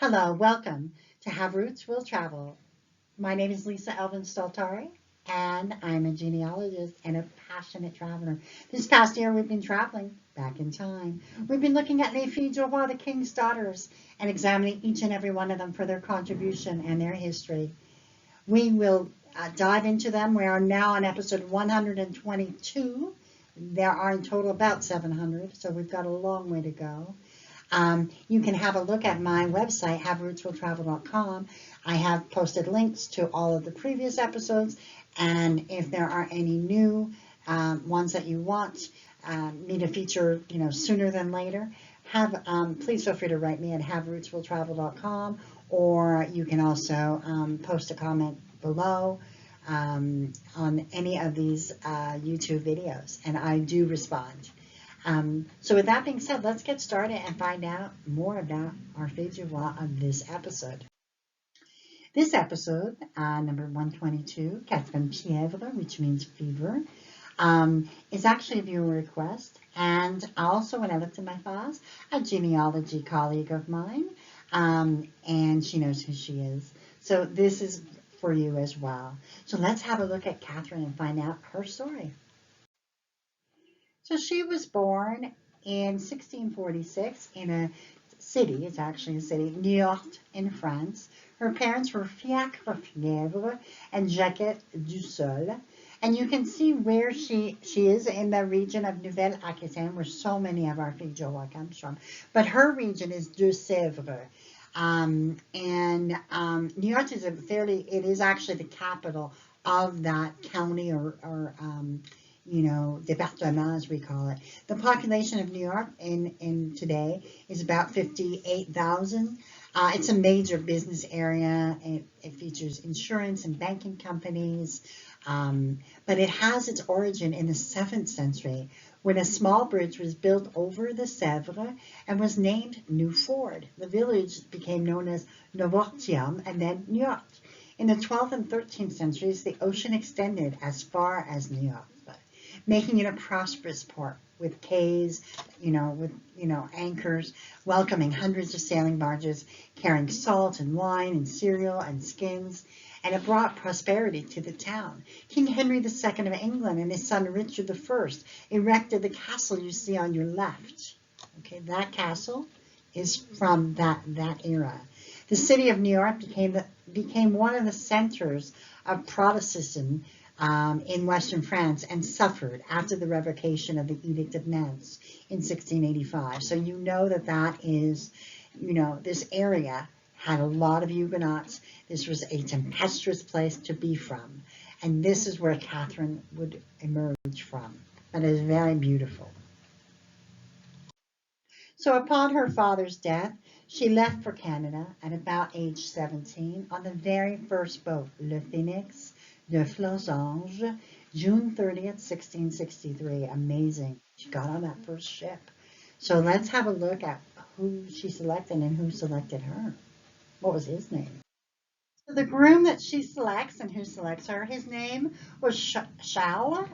Hello, welcome to Have Roots Will Travel. My name is Lisa Elvin Staltari, and I'm a genealogist and a passionate traveler. This past year, we've been traveling back in time. We've been looking at Les Filles du Roi, the King's daughters, and examining each and every one of them for their contribution and their history. We will dive into them. We are now on episode 122. There are in total about 700, so we've got a long way to go. You can have a look at my website, haverootswilltravel.com. I have posted links to all of the previous episodes, and if there are any new ones that you want me to feature, sooner than later, please feel free to write me at haverootswilltravel.com, or you can also post a comment below on any of these YouTube videos, and I do respond. So with that being said, let's get started and find out more about our Filles du Roi of this episode. This episode, number 122, Catherine Fievre, which means fever, is actually a viewer request. And also, when I looked in my files, a genealogy colleague of mine, and she knows who she is. So this is for you as well. So let's have a look at Catherine and find out her story. So she was born in 1646 in a city, it's actually a city, Niort in France. Her parents were Fiacre Fievre and Jacquette Dussol. And you can see where she is in the region of Nouvelle-Aquitaine, where so many of our Filles du Roi comes from. But her region is Deux-Sèvres. Niort is it is actually the capital of that county or département, as we call it. The population of New York in today is about 58,000. It's a major business area. It features insurance and banking companies, but it has its origin in the 7th century when a small bridge was built over the Sèvres and was named New Ford. The village became known as Novortium and then Niort. In the 12th and 13th centuries, the ocean extended as far as New York, making it a prosperous port with quays, anchors, welcoming hundreds of sailing barges, carrying salt and wine and cereal and skins, and it brought prosperity to the town. King Henry II of England and his son Richard I erected the castle you see on your left. Okay, that castle is from that era. The city of New York became one of the centers of Protestantism in Western France and suffered after the revocation of the Edict of Nantes in 1685. So you know that is, this area had a lot of Huguenots. This was a tempestuous place to be from. And this is where Catherine would emerge from. But it is very beautiful. So upon her father's death, she left for Canada at about age 17 on the very first boat, Le Phoenix de Flosange, June 30th, 1663. Amazing. She got on that first ship. So let's have a look at who she selected and who selected her. What was his name? So the groom that she selects and who selects her, his name was Charles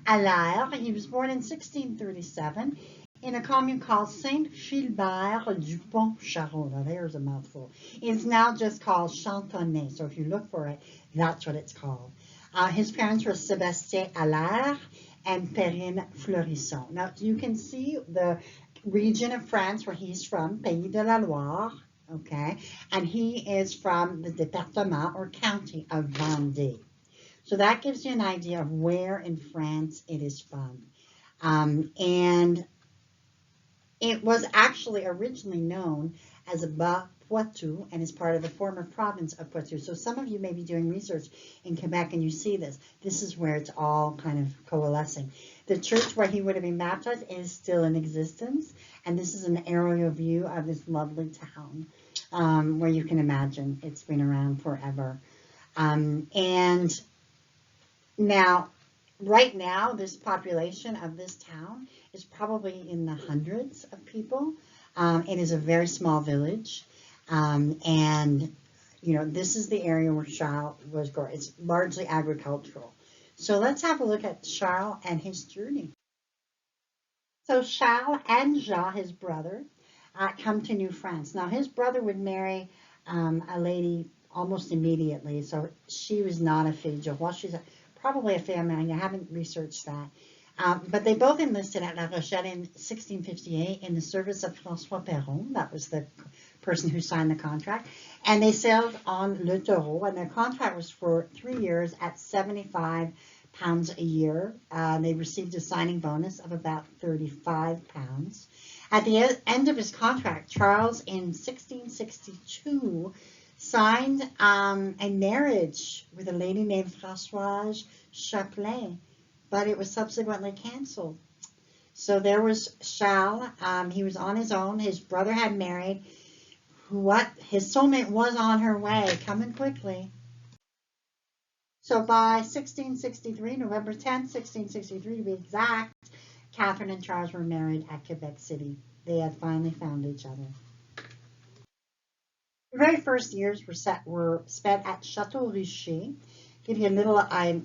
Allaire. He was born in 1637 in a commune called Saint-Philbert-du-Pont-Charolles. Now, there's a mouthful. It's now just called Chantonnay. So if you look for it, that's what it's called. His parents were Sébastien Allaire and Perrine Fleurisson. Now, you can see the region of France where he's from, Pays de la Loire, okay? And he is from the département or county of Vendée. So that gives you an idea of where in France it is from. And it was actually originally known as Bas-Poitou and is part of the former province of Poitou. So some of you may be doing research in Quebec and you see this. This is where it's all kind of coalescing. The church where he would have been baptized is still in existence. And this is an aerial view of this lovely town where you can imagine it's been around forever. And now, right now, this population of this town is probably in the hundreds of people. It is a very small village. This is the area where Charles was growing. It's largely agricultural. So let's have a look at Charles and his journey. So Charles and Jean, his brother, come to New France. Now, his brother would marry a lady almost immediately, so she was not a fille du roi. She's probably a family. I haven't researched that. But they both enlisted at La Rochelle in 1658 in the service of François Perron. That was the person who signed the contract. And they sailed on Le Taureau, and their contract was for 3 years at 75 pounds a year. They received a signing bonus of about 35 pounds. At the end of his contract, Charles in 1662 signed a marriage with a lady named Françoise Chapelain, but it was subsequently canceled. So there was Charles. He was on his own. His brother had married. His soulmate was on her way, coming quickly. So by 1663, November 10th, 1663 to be exact, Catherine and Charles were married at Quebec City. They had finally found each other. The very first years were spent at Chateau Richer. Give you a little,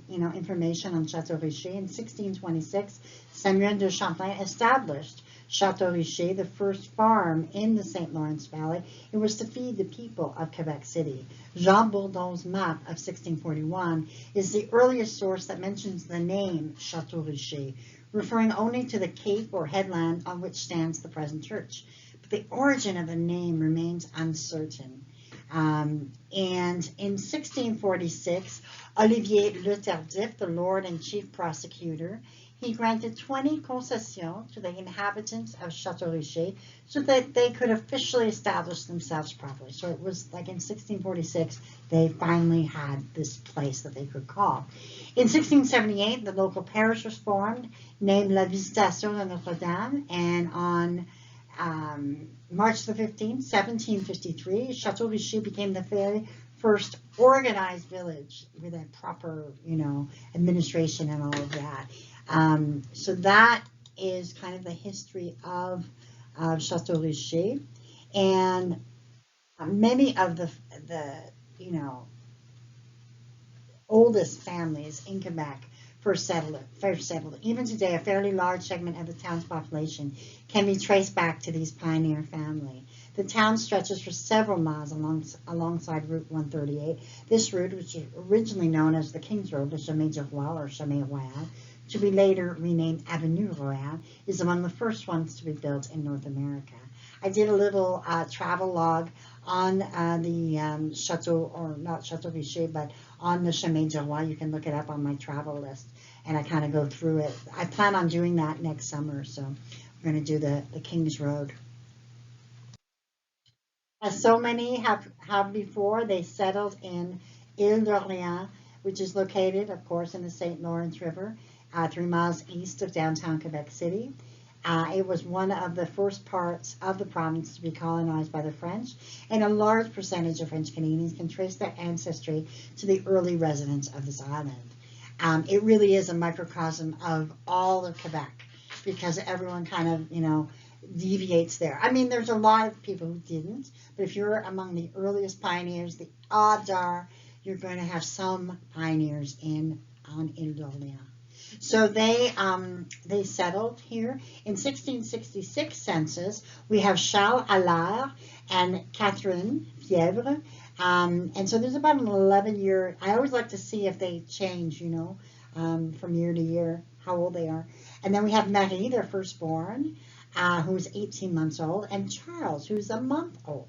information on Chateau Richer. In 1626, Samuel de Champlain established Chateau Richer, the first farm in the St. Lawrence Valley. It was to feed the people of Quebec City. Jean Bourdon's map of 1641 is the earliest source that mentions the name Chateau Richer, referring only to the cape or headland on which stands the present church. But the origin of the name remains uncertain. And in 1646, Olivier Le Tardif, the Lord and Chief Prosecutor, he granted 20 concessions to the inhabitants of Chateau Richer so that they could officially establish themselves properly. So it was like in 1646, they finally had this place that they could call. In 1678, the local parish was formed, named La Visitation de Notre-Dame, and on March the 15th, 1753, Chateau Richer became the very first organized village with a proper, administration and all of that. So that is kind of the history of Chateau Richer, and many of the oldest families in Quebec first settled. Even today, a fairly large segment of the town's population can be traced back to these pioneer families. The town stretches for several miles alongside Route 138. This route, which was originally known as the King's Road, the Chemin du Roi or Chemin Royal, to be later renamed Avenue Royale, is among the first ones to be built in North America. I did a little travel log on the Chateau, or not Chateau Richer, but on the Chemin du Roi. You can look it up on my travel list, and I kind of go through it. I plan on doing that next summer, so we're going to do the King's Road. As so many have before, they settled in Ile d'Orléans, which is located, of course, in the St. Lawrence River, 3 miles east of downtown Quebec City. It was one of the first parts of the province to be colonized by the French, and a large percentage of French Canadians can trace their ancestry to the early residents of this island. It really is a microcosm of all of Quebec, because everyone kind of, deviates there. I mean, there's a lot of people who didn't, but if you're among the earliest pioneers, the odds are you're going to have some pioneers on Ile d'Orléans. So they settled here. In 1666 census, we have Charles Allaire and Catherine Fievre. And so there's about an 11-year, I always like to see if they change, from year to year, how old they are. And then we have Marie, their firstborn, who's 18 months old, and Charles, who's a month old.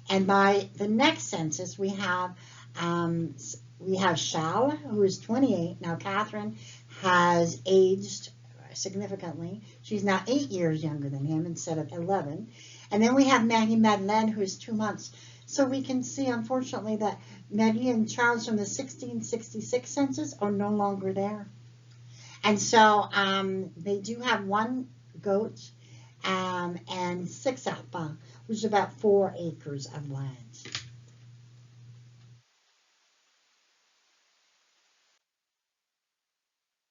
And by the next census, we have Charles, who is 28. Now, Catherine has aged significantly. She's now 8 years younger than him instead of 11. And then we have Marie-Madeleine, who is 2 months. So we can see, unfortunately, that Marie and Charles from the 1666 census are no longer there. And so they do have 1 goat and 6 arpents, which is about 4 acres of land.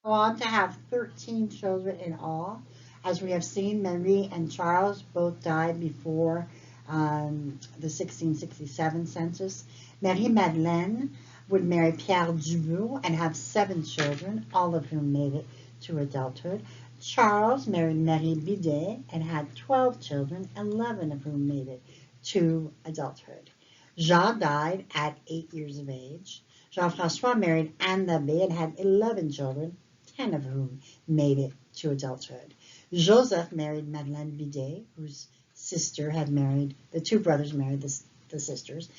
Go on to have 13 children in all. As we have seen, Marie and Charles both died before the 1667 census. Marie-Madeleine would marry Pierre Dubourg and have 7 children, all of whom made it to adulthood. Charles married Marie Bidet and had 12 children, 11 of whom made it to adulthood. Jean died at 8 years of age. Jean-François married Anne Labbé and had 11 children, 10 of whom made it to adulthood. Joseph married Madeleine Bidet, whose sister had married, the two brothers married the sisters,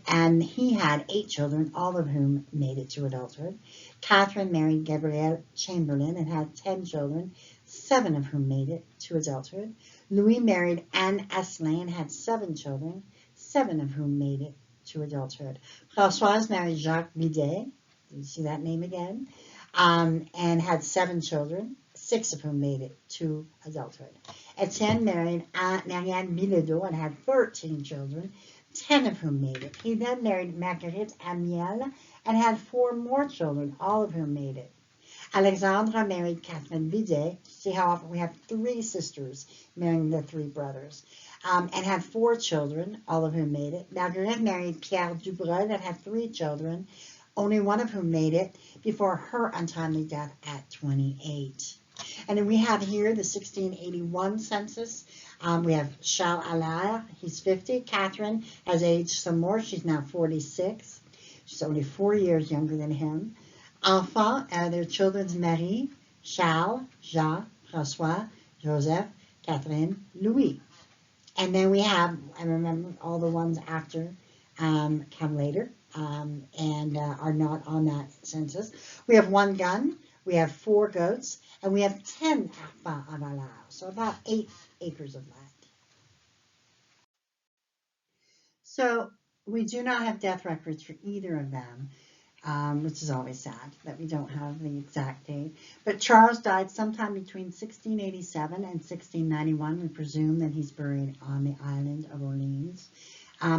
and he had 8 children, all of whom made it to adulthood. Catherine married Gabriel Chamberlain and had 10 children, 7 of whom made it to adulthood. Louis married Anne Asselin and had 7 children, 7 of whom made it to adulthood. Françoise married Jacques Bidet, you see that name again, and had 7 children, 6 of whom made it to adulthood. Etienne married Marianne Bilodeau and had 13 children, 10 of whom made it. He then married Marguerite Amiel and had 4 more children, all of whom made it. Alexandre married Catherine Bidet. See how often we have 3 sisters marrying the 3 brothers, and had 4 children, all of whom made it. Marguerite married Pierre Dubreuil and had 3 children, only 1 of whom made it before her untimely death at 28. And then we have here the 1681 census. We have Charles Allaire, he's 50. Catherine has aged some more. She's now 46. She's only 4 years younger than him. Enfants, their children's Marie, Charles, Jean, François, Joseph, Catherine, Louis. And then we have, I remember all the ones after come later and are not on that census. We have 1 gun, we have 4 goats, and we have 10 enfants en valeur, so about 8 acres of land. So we do not have death records for either of them, which is always sad that we don't have the exact date. But Charles died sometime between 1687 and 1691. We presume that he's buried on the island of Orleans.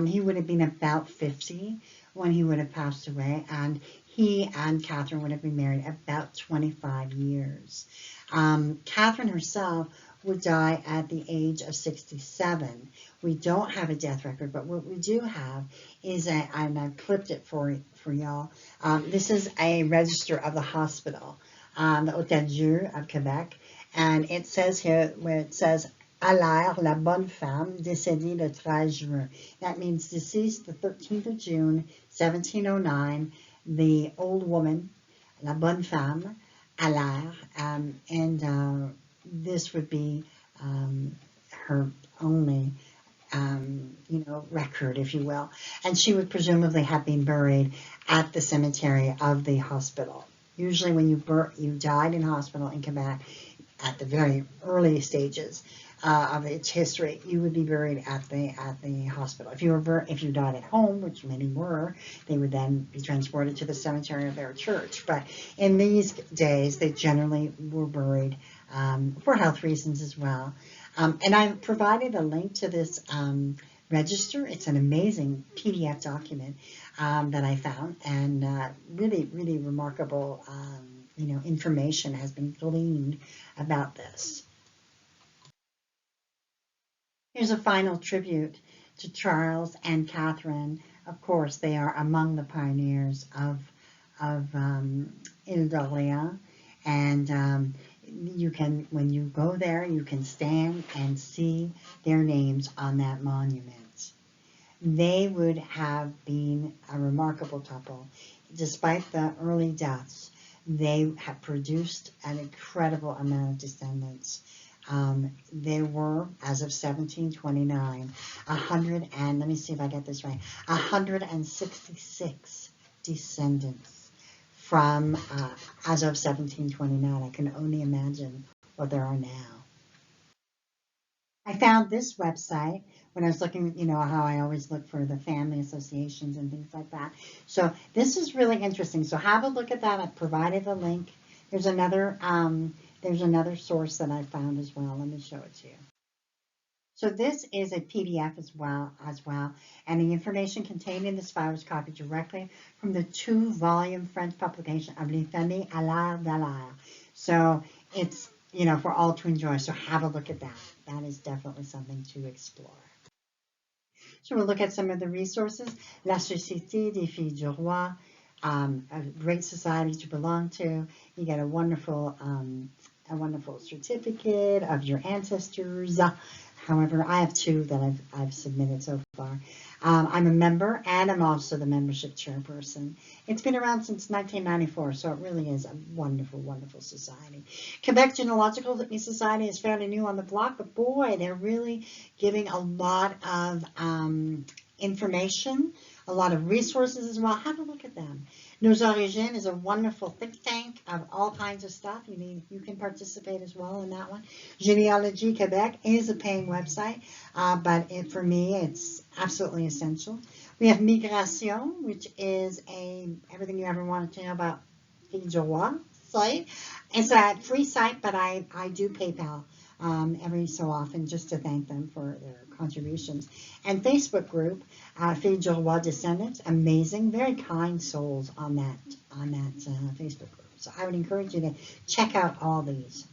He would have been about 50 when he would have passed away, and he and Catherine would have been married about 25 years. Catherine herself would die at the age of 67. We don't have a death record, but what we do have is and I've clipped it for y'all. This is a register of the hospital, the Hôtel Dieu of Quebec, and it says here where it says Allaire, la bonne femme, décédée le 13 juin. That means deceased the 13th of June, 1709, the old woman, la bonne femme, Allaire, and this would be her only, record, if you will. And she would presumably have been buried at the cemetery of the hospital. Usually when you died in hospital in Quebec at the very early stages of its history, you would be buried at the hospital. If you died at home, which many were, they would then be transported to the cemetery of their church. But in these days, they generally were buried for health reasons as well. And I've provided a link to this register. It's an amazing PDF document that I found, and really, really remarkable, information has been gleaned about this. Here's a final tribute to Charles and Catherine. Of course, they are among the pioneers of Ile d'Orléans, and you can, when you go there, you can stand and see their names on that monument. They would have been a remarkable couple. Despite the early deaths, they have produced an incredible amount of descendants. There were, as of 1729, 166 descendants from, as of 1729. I can only imagine what there are now. I found this website when I was looking, how I always look for the family associations and things like that. So this is really interesting. So have a look at that. I've provided the link. There's another source that I found as well. Let me show it to you. So this is a PDF as well, and the information contained in this file was copied directly from the 2-volume French publication of Les Familles Allaire d'Allaire. So it's, for all to enjoy. So have a look at that. That is definitely something to explore. So we'll look at some of the resources. La Société des Filles du Roi, a great society to belong to. You get a wonderful a wonderful certificate of your ancestors. However, I have two that I've submitted so far. I'm a member, and I'm also the membership chairperson. It's been around since 1994, so it really is a wonderful, wonderful society. Quebec Genealogical Society is fairly new on the block, but boy, they're really giving a lot of information, a lot of resources as well. Have a look at them. Nos Origines is a wonderful think tank of all kinds of stuff. You can participate as well in that one. Genealogie Quebec is a paying website, but for me, it's absolutely essential. We have Migration, which is everything you ever wanted to know about Filles du Roi site. It's a free site, but I do PayPal every so often just to thank them for their contributions. And Facebook group, Filles du Roi Descendants, amazing, very kind souls on that Facebook group. So I would encourage you to check out all these.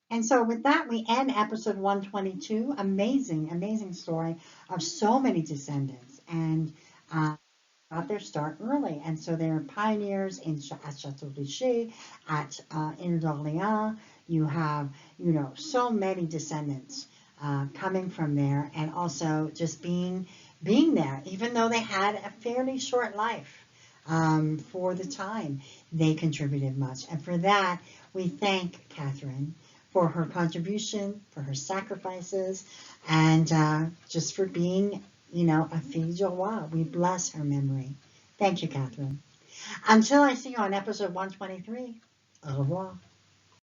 And so with that, we end episode 122. Amazing, amazing story of so many descendants and got their start early. And so they're pioneers at Chateau Richer, at Ile d'Orléans. You have, so many descendants coming from there, and also just being there, even though they had a fairly short life for the time. They contributed much. And for that, we thank Catherine for her contribution, for her sacrifices, and just for being, a fille du roi. We bless her memory. Thank you, Catherine. Until I see you on episode 123, au revoir.